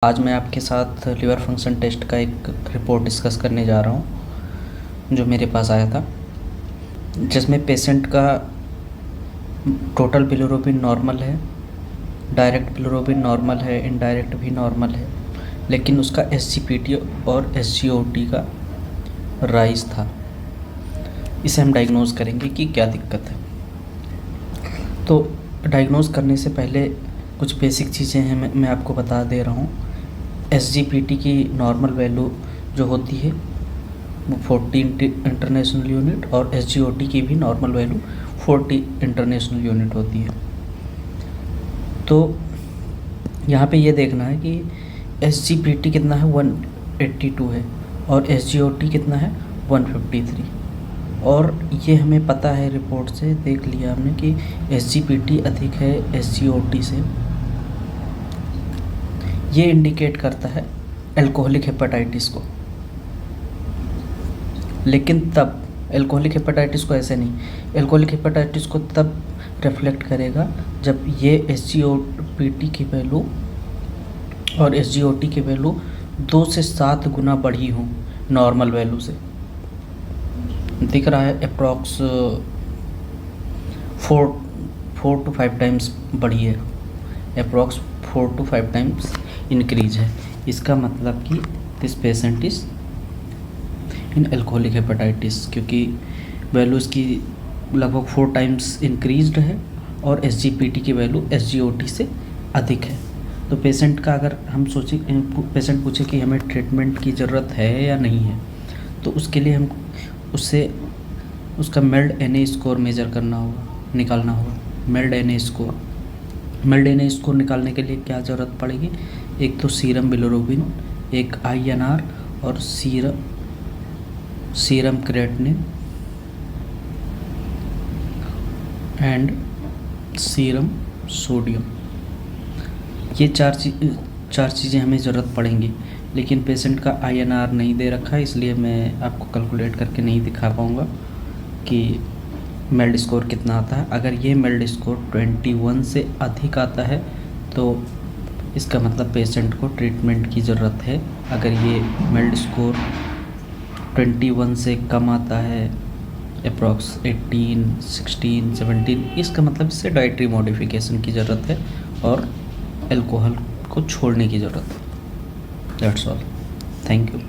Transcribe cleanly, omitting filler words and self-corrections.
आज मैं आपके साथ लिवर फंक्शन टेस्ट का एक रिपोर्ट डिस्कस करने जा रहा हूँ जो मेरे पास आया था, जिसमें पेशेंट का टोटल बिलिरुबिन नॉर्मल है, डायरेक्ट बिलिरुबिन नॉर्मल है, इनडायरेक्ट भी नॉर्मल है, लेकिन उसका एसजीपीटी और एसजीओटी का राइज था। इसे हम डायग्नोज करेंगे कि क्या दिक्कत है। तो डायग्नोज करने से पहले कुछ बेसिक चीज़ें हैं, मैं आपको बता दे रहा हूँ। एसजीपीटी की नॉर्मल वैल्यू जो होती है वो 40 इंटरनेशनल यूनिट और एसजीओटी की भी नॉर्मल वैल्यू 40 इंटरनेशनल यूनिट होती है। तो यहाँ पे ये देखना है कि एसजीपीटी कितना है, 182 है, और एसजीओटी कितना है, 153। और ये हमें पता है, रिपोर्ट से देख लिया हमने कि एसजीपीटी अधिक है एसजीओटी से। ये इंडिकेट करता है अल्कोहलिक हेपेटाइटिस को, लेकिन तब अल्कोहलिक हेपेटाइटिस को ऐसे नहीं, अल्कोहलिक हेपेटाइटिस को तब रिफ्लेक्ट करेगा जब ये एसजीओपीटी की वैल्यू और एसजीओटी की वैल्यू 2 से 7 गुना बढ़ी हो नॉर्मल वैल्यू से। दिख रहा है अप्रॉक्स 4 to 5 टाइम्स बढ़ी है, अप्रॉक्स 4 to 5 टाइम्स इंक्रीज है। इसका मतलब कि this patient is in alcoholic hepatitis, क्योंकि वैल्यू इसकी लगभग 4 टाइम्स इंक्रीज्ड है और एसजीपीटी की वैल्यू एसजीओटी से अधिक है। तो पेशेंट का अगर हम सोचें, पेशेंट पूछे कि हमें ट्रीटमेंट की ज़रूरत है या नहीं है, तो उसके लिए हम उससे उसका मेल्ड एनए स्कोर मेजर करना होगा, निकालना होगा। मेल्ड एनए स्कोर निकालने के लिए क्या ज़रूरत पड़ेगी, एक तो सीरम बिलिरुबिन, एक आईएनआर और serum creatinine and serum sodium. ये चार चीज़ें हमें ज़रूरत पड़ेंगी, लेकिन पेशेंट का आईएनआर नहीं दे रखा है, इसलिए मैं आपको कैलकुलेट करके नहीं दिखा पाऊँगा कि मेल्ड स्कोर कितना आता है। अगर ये मेल्ड स्कोर 21 से अधिक आता है तो इसका मतलब पेशेंट को ट्रीटमेंट की ज़रूरत है। अगर ये मेल्ड स्कोर 21 से कम आता है, अप्रॉक्स 18, 16, 17, इसका मतलब इससे डाइटरी मॉडिफिकेशन की ज़रूरत है और अल्कोहल को छोड़ने की ज़रूरत है। That's all. Thank you.